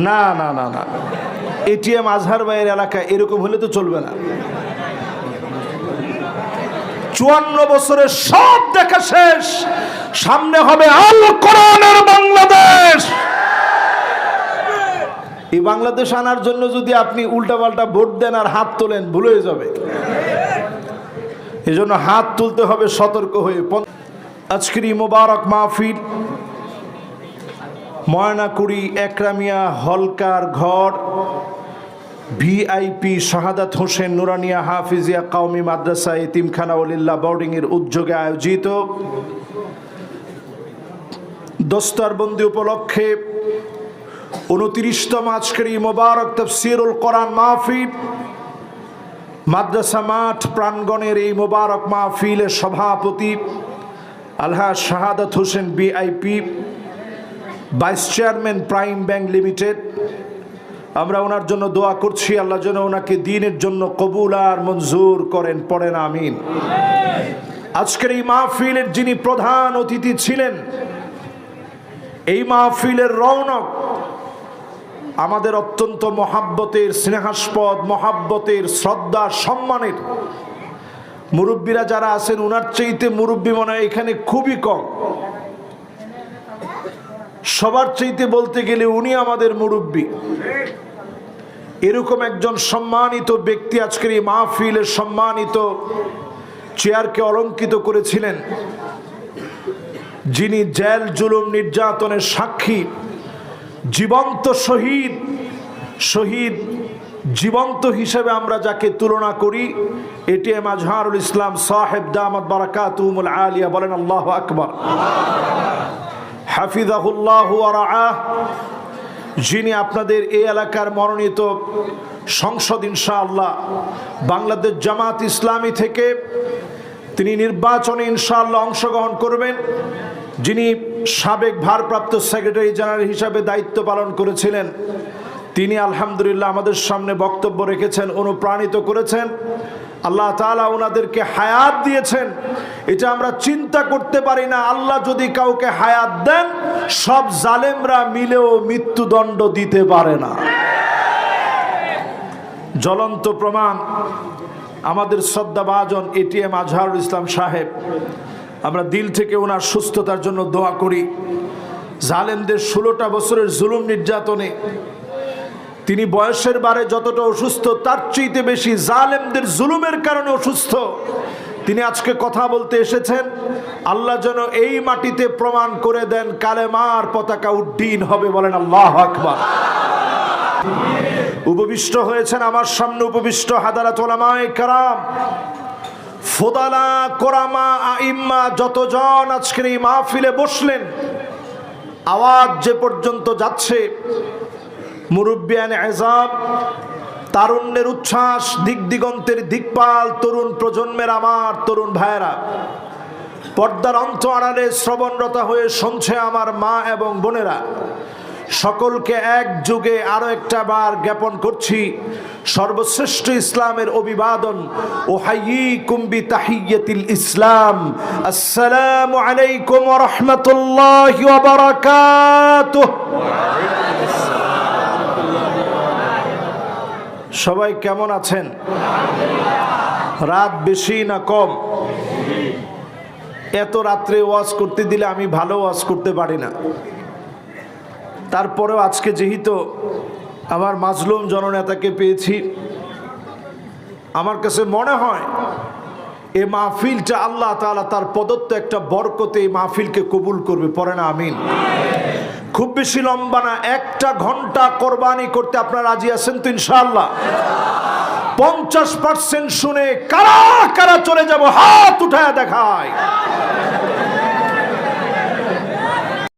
না না না না, এটিএম আজহার ভাইয়ের এলাকায় এরকম হলে তো চলবে না। 54 বছরের সব দেখা শেষ, সামনে হবে আল কোরআনের বাংলাদেশ। এই বাংলাদেশ আনার জন্য যদি আপনি উল্টাপাল্টা ভোট দেন আর হাত তোলেন, ভুল হয়ে যাবে। এই জন্য হাত তুলতে হবে সতর্ক হয়ে। আজকের এই মোবারক মাহফিল ময়নাকুড়ি একরামিয়া হলকার ঘর ভিআইপি শাহাদাত হোসেন নুরানিয়া হাফিজিয়া কওমি মাদ্রাসা এতিমখানা ওলিল্লাহ বোর্ডিং এর উদ্যোগে আয়োজিত দস্তারবন্দি উপলক্ষে 29তম আজকের এই মোবারক তাফসীরুল কোরআন মাহফিল মাদ্রাসা মাঠ প্রাঙ্গণের এই মোবারক মাহফিলের সভাপতি আলহাজ Shahadat Hossain VIP, vice chairman prime bank limited. আমরা ওনার জন্য দোয়া করছি, আল্লাহ যেন ওনাকে দ্বীনের জন্য কবুল আর মঞ্জুর করেন, পড়েন আমিন। আজকের এই মাহফিলের যিনি প্রধান অতিথি ছিলেন, এই মাহফিলের রৌনক আমাদের অত্যন্ত মহাব্বতের, স্নেহাস্পদ মহাব্বতের, শ্রদ্ধা সম্মানের মুরব্বীরা যারা আছেন, ওনার চাইতে মুরব্বী মনে হয় এখানে খুবই কম। সবার চাইতে বলতে গেলে উনি আমাদের মুরব্বী। এরকম একজন সম্মানিত ব্যক্তি আজকের এই মাহফিলের সম্মানিত চেয়ারকে অলঙ্কিত করেছিলেন, যিনি জেল জুলুম নির্যাতনের সাক্ষী, জীবন্ত শহীদ জীবন্ত হিসেবে আমরা যাকে তুলনা করি, এটিএম আজহারুল ইসলাম সাহেব দামাত বারাকাতুহুমুল আলিয়া। বলেন আল্লাহু আকবার। হাফিজাহুল্লাহু ওয়া রাআহ, যিনি আপনাদের এই এলাকার মনোনীত সংসদ ইনশাআল্লাহ বাংলাদেশ জামাত ইসলামী থেকে তিনি নির্বাচনে ইনশাআল্লাহ অংশগ্রহণ করবেন, যিনি সাবেক ভারপ্রাপ্ত সেক্রেটারি জেনারেল হিসাবে দায়িত্ব পালন করেছিলেন, তিনি আলহামদুলিল্লাহ আমাদের সামনে বক্তব্য রেখেছেন, অনুপ্রাণিত করেছেন। আল্লাহ তাআলা ওনাদেরকে হায়াত দিয়েছেন, এটা আমরা চিন্তা করতে পারি না। আল্লাহ যদি কাউকে হায়াত দেন, সব জালেমরা মিলেও মৃত্যুদণ্ড দিতে পারে না। জ্বলন্ত প্রমাণ আমাদের শ্রদ্ধাভাজন এটিএম আজহারুল ইসলাম সাহেব। আমরা দিল থেকে ওনার সুস্থতার জন্য দোয়া করি। জালেমদের 16টা বছরের জুলুম নির্যাতনে তিনি বয়সের বারে যতটা অসুস্থ, তার চেয়ে বেশি জালেমদের জুলুমের কারণে অসুস্থ। তিনি আজকে কথা বলতে এসেছেন, আল্লাহ যেন এই মাটিতে প্রমাণ করে দেন কালেমার পতাকা উড্ডীন হবে। বলেন আল্লাহু আকবার। উপবিষ্ট হয়েছেন আমার সামনে উপবিষ্ট হাদারাত উলামায়ে কেরাম, ফুদালা, কোরামা, আইম্মা, যতজন আজকের এই মাহফিলে বসলেন। আওয়াজ যে পর্যন্ত যাচ্ছে, মুরব্বিয়ান এজাব, তারুণ্যের উচ্ছ্বাস, দিক দিগন্তের দিকপাল, তরুণ প্রজন্মের আমার তরুণ ভাইয়েরা, পর্দার অন্ত আড়ালে শ্রবণরতা হয়ে শুনছে আমার মা এবং বোনেরা, সকলকে এক যুগে আরো একটা বার জ্ঞাপন করছি সর্বশ্রেষ্ঠ ইসলামের অভিবাদন, উহাইয়িকুম বিতাহিয়্যাতিল ইসলাম, আসসালামু আলাইকুম ওয়া রাহমাতুল্লাহি ওয়া বারাকাতুহু। সবাই কেমন আছেন? রাত বেশি না কম? এত রাত্রে ওয়াজ করতে দিলে আমি ভালো ওয়াজ করতে পারি না। তারপরেও আজকে যেহেতু আমার মাজলুম জননেতাকে পেয়েছি, আমার কাছে মনে হয় এই মাহফিলটা আল্লাহ তাআলা তার প্রদত্ত একটা বরকতে এই মাহফিলকে কবুল করবে। পড়ে না আমিন। খুব বেশি লম্বা না, 1 ঘন্টা কোরবানি করতে আপনারা রাজি আছেন তো ইনশাআল্লাহ? 50% শুনে কারা কারা চলে যাব, হাত উঠায় দেখায়।